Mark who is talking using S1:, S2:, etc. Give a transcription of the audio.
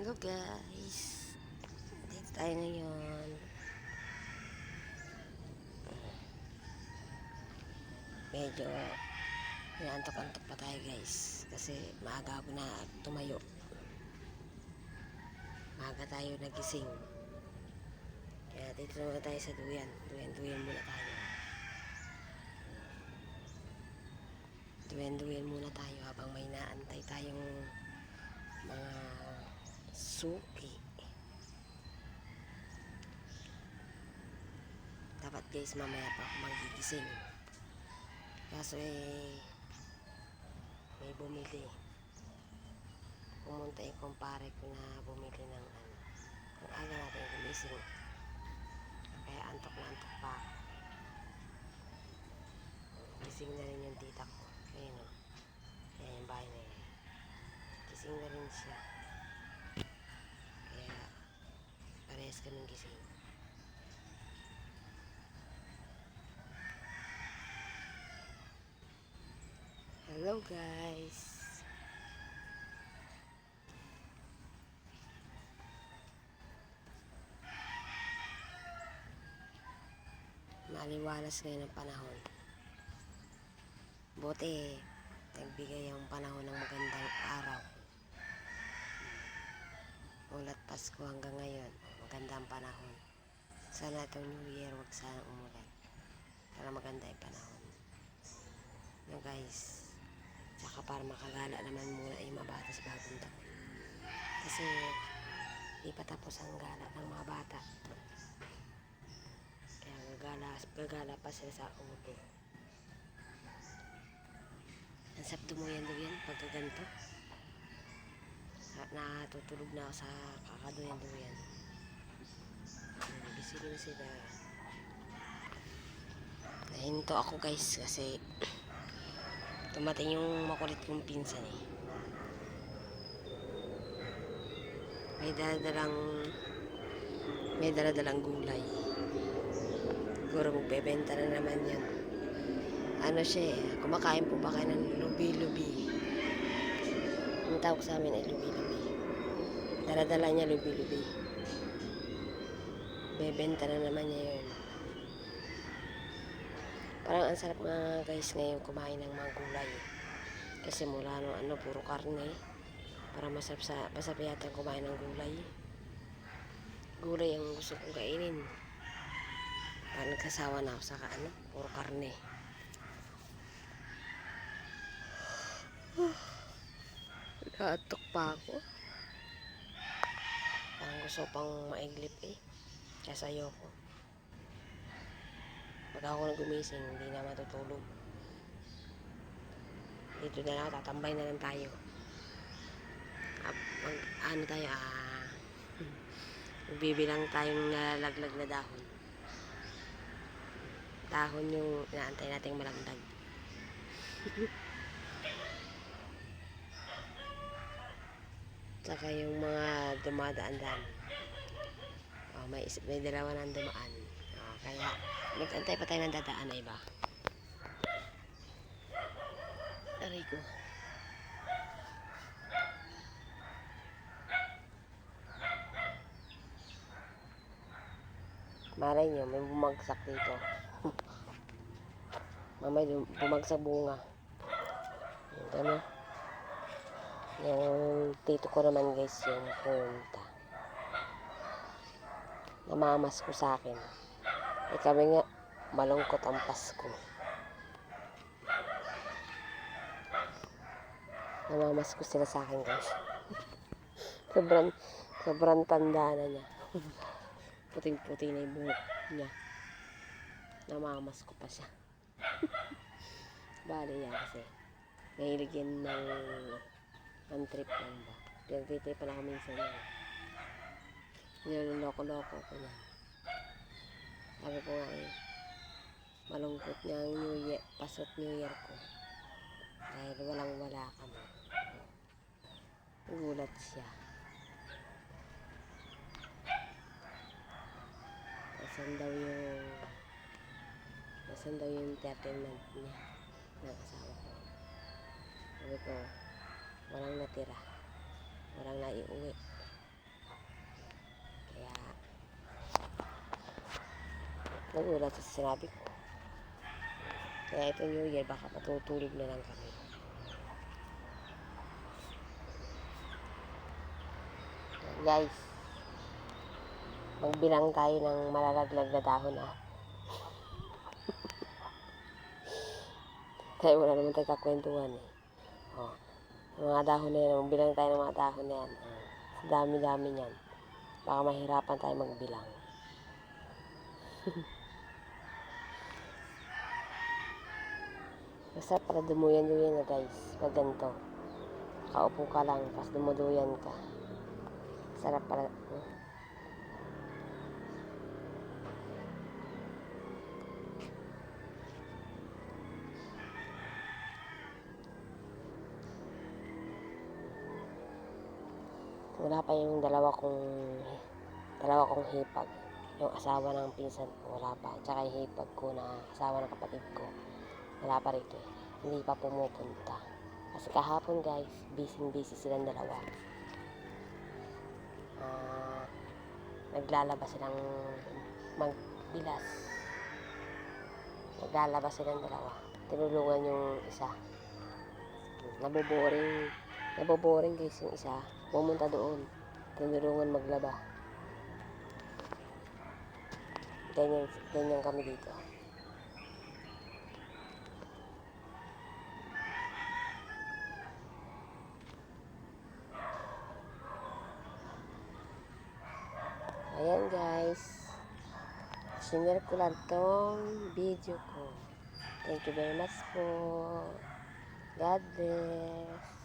S1: Hello guys, dito tayo ngayon. Medyo inaantok-antok pa tayo guys, kasi maaga ako na tumayo. Maaga tayo nagising. Kaya dito muna tayo sa duyan. Duyan muna tayo. Duyan muna tayo habang may naantay tayong mga suki. Dapat guys, mamaya pa ako magigising. Kaso may bumili. Pumunta yung kumpare ko na bumili ng ang aga natin gumising. Kaya antok na antok pa ako. Gising na rin yung tita ko. Ayun o. Ayan yung bahay na yun. Gising na rin siya. Kaya parehas kaming gising. Hello guys. Maliwalas ngayon ang panahon. Buti nagbigay ang panahon ng magandang araw. Mulat Pasko hanggang ngayon, magandang panahon. Sana itong New Year wag sanang umulan para maganda yung panahon. No guys, tsaka para makagala naman muna yung mga bata sa bagong taon. Kasi di pa tapos ang gala ng mga bata. Kaya gagala pa sila sa ulo. Ang sarap dumuyan pagka ganito. Natutulog na ako sa kakaduyan. Gising na sila. Nahinto ako guys kasi tumating yung makulit kong pinsan eh. May daladalang gulay. Siguro magbebenta na naman yan. Ano siya eh, kumakain po ba kayo ng lubi-lubi? Ang tawag sa amin ay lubi-lubi. Daladala niya lubi-lubi. Bebenta na naman niya yun. Parang ang sarap nga guys ngayon kumain ng mga gulay. Kasi mula no puro karne. Parang masarap yata kumain ng gulay. Gulay ang gusto kong kainin. Parang nagkasawa na ako sa puro karne. Nakatok pa ako. Parang gusto pang maiglip eh. Kaya ayoko. Pag ako na gumising, hindi na matutulog. Dito na lang, tatambay na lang tayo. Magbibilang tayong nalalaglag na dahon. Dahon yung inaantay nating malagdag. Tsaka yung mga dumadaan-daan. May dalawa nang dumaan. Kaya mag-antay pa tayo ng dadaan na iba. Aray ko. Malay nyo, may bumagsak dito. May bumagsak bunga. Ito na. Yung tito ko naman guys, yung punta. Namamas ko sa akin. Kami nga, malungkot ang Pasko. Namamas ko sila sa akin guys. sobrang tanda na niya. Puting-puti na yung buhok niya. Namamas ko pa siya. Bali yan kasi mahilig yan ng trip lang ba. Pinag-trip pa lang ako minsan yan. Niloloko-loko ko yan. Sabi ko nga eh, malungkot niya ang New Year, pasot New Year ko. Dahil walang-wala kami. Gulat siya. Nasan daw yung 13 month niya ng asawa ko. Sabi ko, walang natira. Walang naiuwi. nagulat sa sinabi ko. Kaya ito New Year, baka matutulog na lang kami. Guys, magbilang tayo ng malalaglag na dahon Kaya wala naman tayo kakwentuhan yung mga dahon na yan, magbilang tayo ng mga dahon na yan. Sa dami-dami niyan. Baka mahirapan tayo magbilang. Masarap para dumuyan-duyan na guys. Pag ganito. Kaupo ka lang, tapos dumuduyan ka. Sarap para. Wala pa yung dalawa kong hipag. Yung asawa ng pinsan ko, wala pa. Tsaka yung hipag ko na asawa ng kapatid ko. Wala pa rito eh. Hindi pa pumupunta. Kasi kahapon guys, busy silang dalawa. Naglalabas silang magbilas. Naglalabas silang dalawa. Tinulungan yung isa. Naboboring guys yung isa. Pumunta doon. Tinulungan maglaba. Ganyan kami dito. Ayan guys. Sinare ko lang tong video ko. Thank you very much po. God bless.